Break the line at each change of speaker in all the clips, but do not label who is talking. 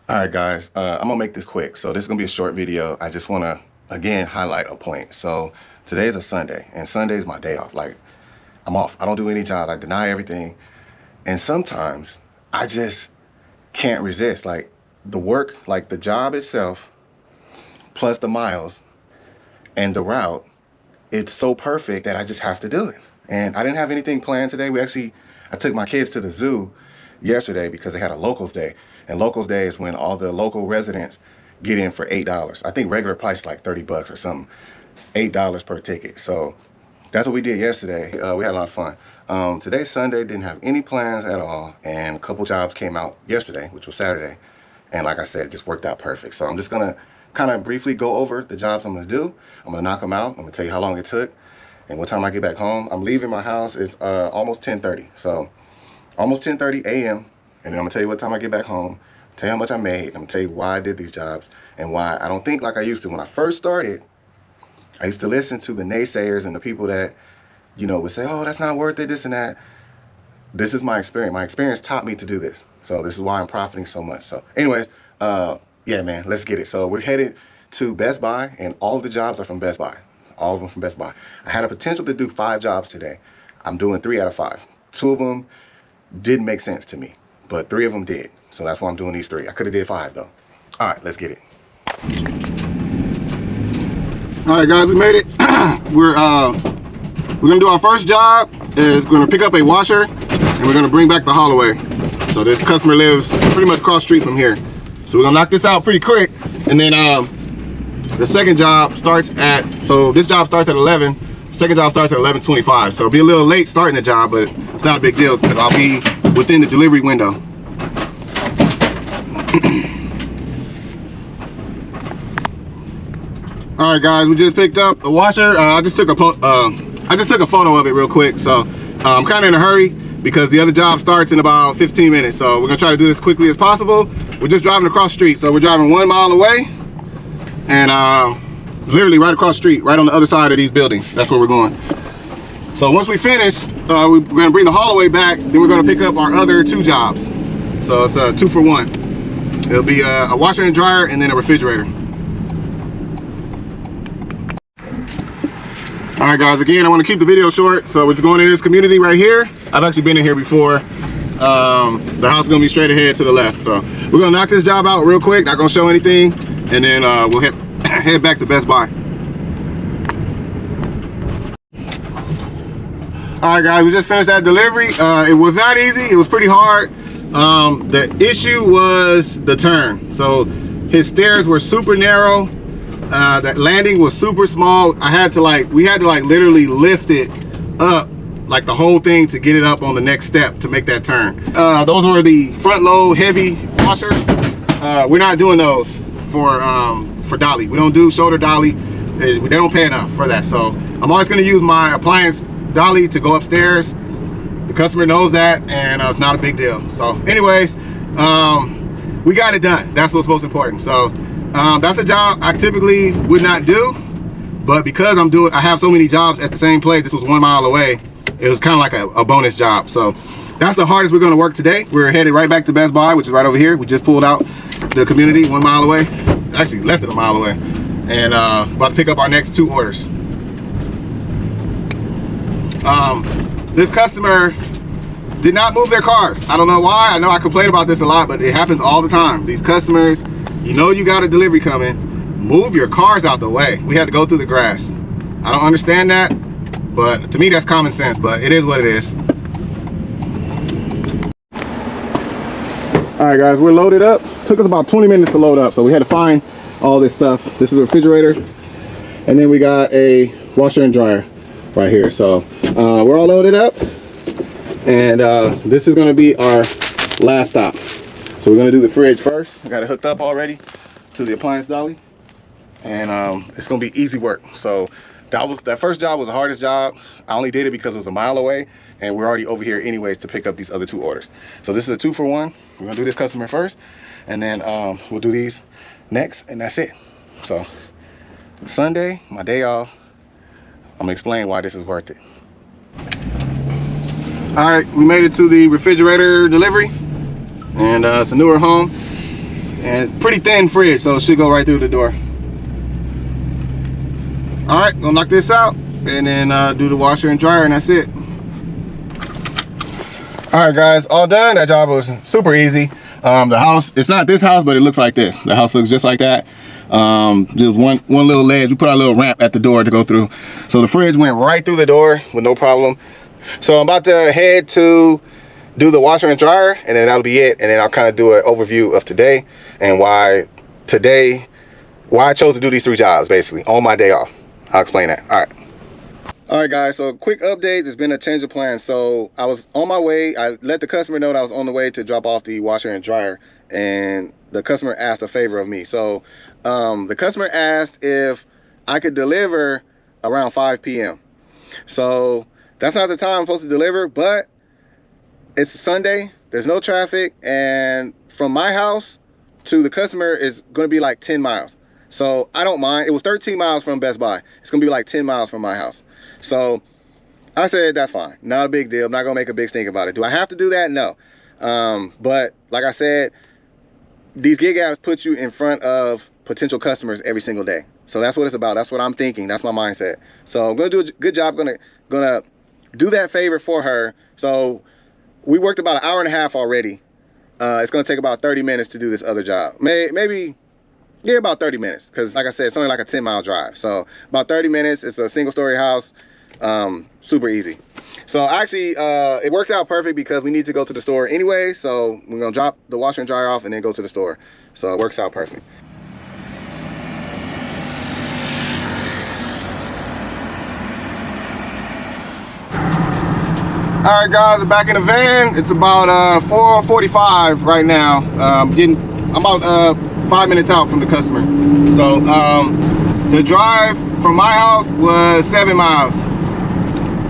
All right, guys, I'm gonna make this quick. So this is gonna be a short video. I just wanna, again, highlight a point. So today is a Sunday, and Sunday is my day off. Like, I'm off. I don't do any jobs. I deny everything. And sometimes I just can't resist. Like, the work, like the job itself, plus the miles and the route, it's so perfect that I just have to do it. And I didn't have anything planned today. I took my kids to the zoo yesterday because they had a locals day. And locals day is when all the local residents get in for $8. I think regular price is like 30 bucks or something. $8 per ticket. So that's what we did yesterday. We had a lot of fun. Today's Sunday, didn't have any plans at all. And a couple jobs came out yesterday, which was Saturday. And like I said, it just worked out perfect. So I'm just gonna kind of briefly go over the jobs I'm gonna do. I'm gonna knock them out. I'm gonna tell you how long it took and what time I get back home. I'm leaving my house. It's almost 10:30. So almost 10:30 a.m. And then I'm gonna tell you what time I get back home, tell you how much I made. I'm gonna tell you why I did these jobs and why I don't think like I used to. When I first started, I used to listen to the naysayers and the people that, you know, would say, oh, that's not worth it, this and that. This is my experience. My experience taught me to do this. So this is why I'm profiting so much. So anyways, yeah, man, let's get it. So we're headed to Best Buy, and all of the jobs are from Best Buy. All of them from Best Buy. I had a potential to do 5 jobs today. I'm doing 3 out of 5. 2 of them didn't make sense to me, but 3 of them did. So that's why I'm doing these 3. I could have did 5 though. All right, let's get it. All right, guys, we made it. We're gonna do our first job. Is gonna pick up a washer, and we're gonna bring back the Holloway. So this customer lives pretty much across the street from here. So we're gonna knock this out pretty quick, and then the second job starts at. So this job starts at 11. Second job starts at 11:25. So it'll be a little late starting the job, but it's not a big deal because I'll be within the delivery window. All right, guys, we just picked up the washer. I just took a photo of it real quick. So I'm kind of in a hurry because the other job starts in about 15 minutes. So we're gonna try to do this as quickly as possible. We're just driving across the street. So we're driving 1 mile away, and literally right across the street, right on the other side of these buildings. That's where we're going. So once we finish, we're gonna bring the Holloway back. Then we're gonna pick up our other 2 jobs. So it's a 2 for 1. It'll be a washer and dryer, and then a refrigerator. All right, guys, again, I want to keep the video short. So it's going in this community right here. I've actually been in here before. The house is gonna be straight ahead to the left. So we're gonna knock this job out real quick, not gonna show anything, and then we'll head back to Best Buy. All right, guys, we just finished that delivery. It was not easy, it was pretty hard. The issue was the turn. So his stairs were super narrow. That landing was super small. We had to literally lift it up, like the whole thing, to get it up on the next step to make that turn. Those were the front load heavy washers. We're not doing those for dolly. We don't do shoulder dolly. They don't pay enough for that. So I'm always going to use my appliance dolly to go upstairs. The customer knows that, and it's not a big deal. So anyways, we got it done. That's what's most important. So that's a job I typically would not do, but because I have so many jobs at the same place, this was 1 mile away, it was kind of like a bonus job. So that's the hardest we're going to work today. We're headed right back to Best Buy, which is right over here. We just pulled out the community 1 mile away, actually less than a mile away, and about to pick up our next 2 orders. This customer did not move their cars. I don't know why. I know I complain about this a lot, but it happens all the time. These customers, you know you got a delivery coming, move your cars out the way. We had to go through the grass. I don't understand that, but to me that's common sense, but it is what it is. All right, guys, we're loaded up. Took us about 20 minutes to load up, so we had to find all this stuff. This is a refrigerator, and then we got a washer and dryer right here. So we're all loaded up, and this is gonna be our last stop. So we're gonna do the fridge first. I got it hooked up already to the appliance dolly, and it's gonna be easy work. So that first job was the hardest job. I only did it because it was a mile away, and we're already over here anyways to pick up these other 2 orders. So this is a 2 for 1. We're gonna do this customer first, and then we'll do these next, and that's it. So Sunday, my day off. I'm gonna explain why this is worth it. All right, we made it to the refrigerator delivery, and it's a newer home. And pretty thin fridge, so it should go right through the door. All right, gonna knock this out and then do the washer and dryer, and that's it. All right, guys, all done. That job was super easy. The house, it's not this house, but it looks like this. The house looks just like that. Just one little ledge. We put our little ramp at the door to go through. So the fridge went right through the door with no problem. So I'm about to head to do the washer and dryer, and then that'll be it. And then I'll kind of do an overview of today and why I chose to do these 3 jobs basically on my day off. I'll explain that. All right, guys, so quick update. There's been a change of plan. So I was on my way. I let the customer know that I was on the way to drop off the washer and dryer, and the customer asked a favor of me. So the customer asked if I could deliver around 5 p.m. So that's not the time I'm supposed to deliver, but it's a Sunday. There's no traffic, and from my house to the customer is going to be like 10 miles. So I don't mind. It was 13 miles from Best Buy. It's gonna be like 10 miles from my house. So I said, that's fine. Not a big deal. I'm not gonna make a big stink about it. Do I have to do that? No. But like I said, these gig apps put you in front of potential customers every single day. So that's what it's about. That's what I'm thinking. That's my mindset. So I'm gonna do a good job. Gonna do that favor for her. So we worked about an hour and a half already. It's gonna take about 30 minutes to do this other job. Maybe. Yeah, about 30 minutes, because like I said, it's only like a 10-mile drive. So about 30 minutes. It's a single-story house, super easy. So actually, it works out perfect because we need to go to the store anyway. So we're gonna drop the washer and dryer off and then go to the store. So it works out perfect. All right, guys, we're back in the van. It's about 4:45 right now. I'm about 5 minutes out from the customer. So the drive from my house was 7 miles.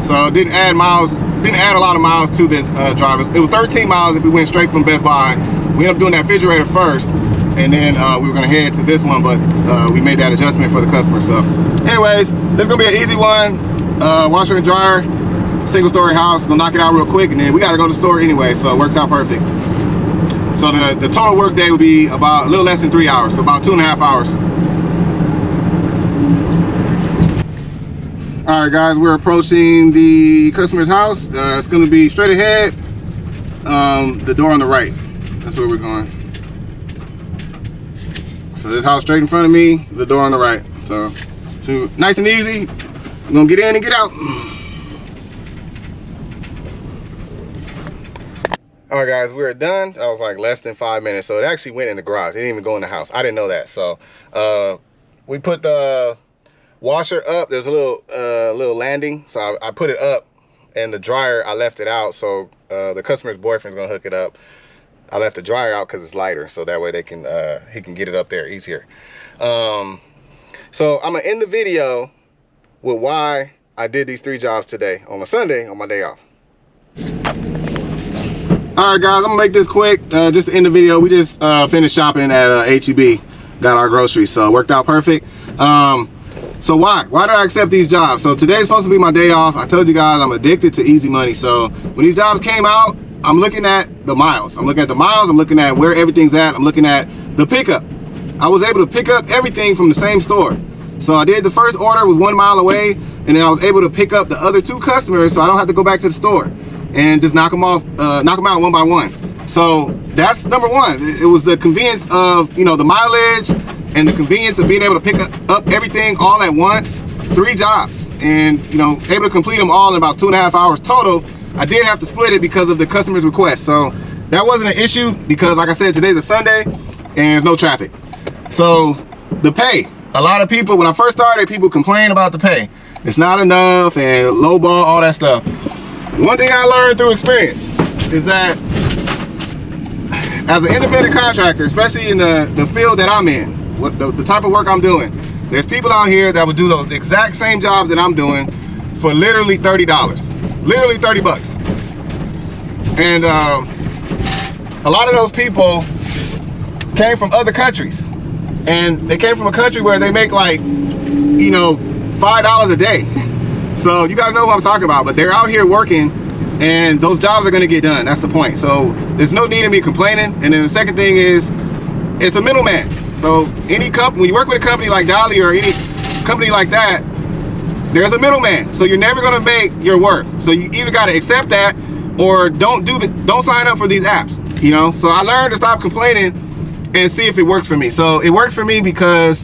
So didn't add a lot of miles to this drive. It was 13 miles if we went straight from Best Buy. We ended up doing that refrigerator first, and then we were gonna head to this one, but we made that adjustment for the customer. So anyways, this is gonna be an easy one. Washer and dryer, single story house. Gonna knock it out real quick, and then we gotta go to the store anyway, so it works out perfect. So the total work day will be about a little less than 3 hours, so about 2.5 hours. All right, guys, we're approaching the customer's house. It's going to be straight ahead, the door on the right. That's where we're going. So this house straight in front of me, the door on the right. So nice and easy. We're going to get in and get out. All right, guys, we are done. That was like less than 5 minutes. So it actually went in the garage. It didn't even go in the house. I didn't know that. So we put the washer up. There's a little landing. So I put it up, and the dryer, I left it out. So the customer's boyfriend's gonna hook it up. I left the dryer out because it's lighter. So that way he can get it up there easier. So I'm gonna end the video with why I did these 3 jobs today on a Sunday on my day off. All right, guys, I'm gonna make this quick. Just to end the video, we just finished shopping at H-E-B, got our groceries, so it worked out perfect. So why do I accept these jobs? So today's supposed to be my day off. I told you guys I'm addicted to easy money. So when these jobs came out, I'm looking at the miles. I'm looking at where everything's at. I'm looking at the pickup. I was able to pick up everything from the same store. So I did the first order, was 1 mile away, and then I was able to pick up the other 2 customers, so I don't have to go back to the store and just knock them out one by one. So that's number one. It was the convenience of, you know, the mileage and the convenience of being able to pick up everything all at once. 3 jobs, and you know, able to complete them all in about 2.5 hours total. I did have to split it because of the customer's request. So that wasn't an issue because, like I said, today's a Sunday and there's no traffic. So the pay, a lot of people, when I first started, people complain about the pay. It's not enough and low ball, all that stuff. One thing I learned through experience is that as an independent contractor, especially in the field that I'm in, what the type of work I'm doing, there's people out here that would do those exact same jobs that I'm doing for literally $30, literally 30 bucks. And a lot of those people came from other countries, and they came from a country where they make like, you know, $5 a day. So you guys know what I'm talking about, but they're out here working and those jobs are gonna get done. That's the point. So there's no need of me complaining. And then the second thing is, it's a middleman. So any company, when you work with a company like Dolly or any company like that, there's a middleman. So you're never gonna make your worth. So you either gotta accept that or don't sign up for these apps, you know? So I learned to stop complaining and see if it works for me. So it works for me because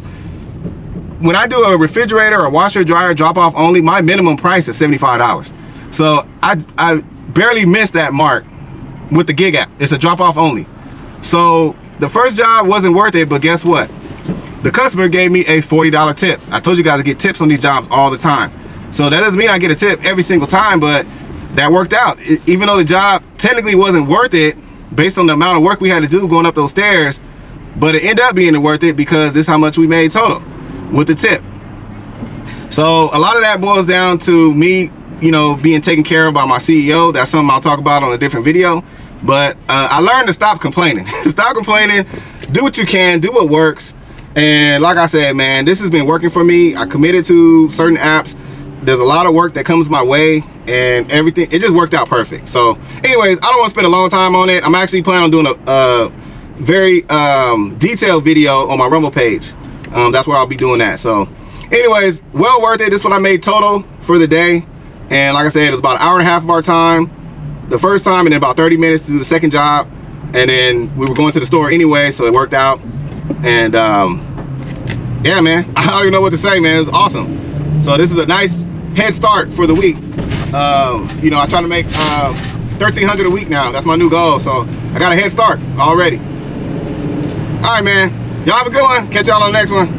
when I do a refrigerator or washer dryer drop off only, my minimum price is $75. So I barely missed that mark with the gig app. It's a drop off only. So the first job wasn't worth it, but guess what? The customer gave me a $40 tip. I told you guys to get tips on these jobs all the time. So that doesn't mean I get a tip every single time, but that worked out. Even though the job technically wasn't worth it based on the amount of work we had to do going up those stairs, but it ended up being worth it because this is how much we made total with the tip. So a lot of that boils down to me, you know, being taken care of by my CEO. That's something I'll talk about on a different video. But I learned to stop complaining. Stop complaining, do what you can, do what works. And like I said, man, this has been working for me. I committed to certain apps. There's a lot of work that comes my way and everything. It just worked out perfect. So anyways, I don't want to spend a long time on it. I'm actually planning on doing a very detailed video on my Rumble page. That's where I'll be doing that. So anyways, well worth it. This is what I made total for the day. And like I said, it was about an hour and a half of our time the first time, and then about 30 minutes to do the second job. And then we were going to the store anyway, so it worked out. And yeah, man, I don't even know what to say, man. It was awesome. So this is a nice head start for the week. You know, I try to make $1,300 a week now. That's my new goal. So I got a head start already. All right, man. Y'all have a good one. Catch y'all on the next one.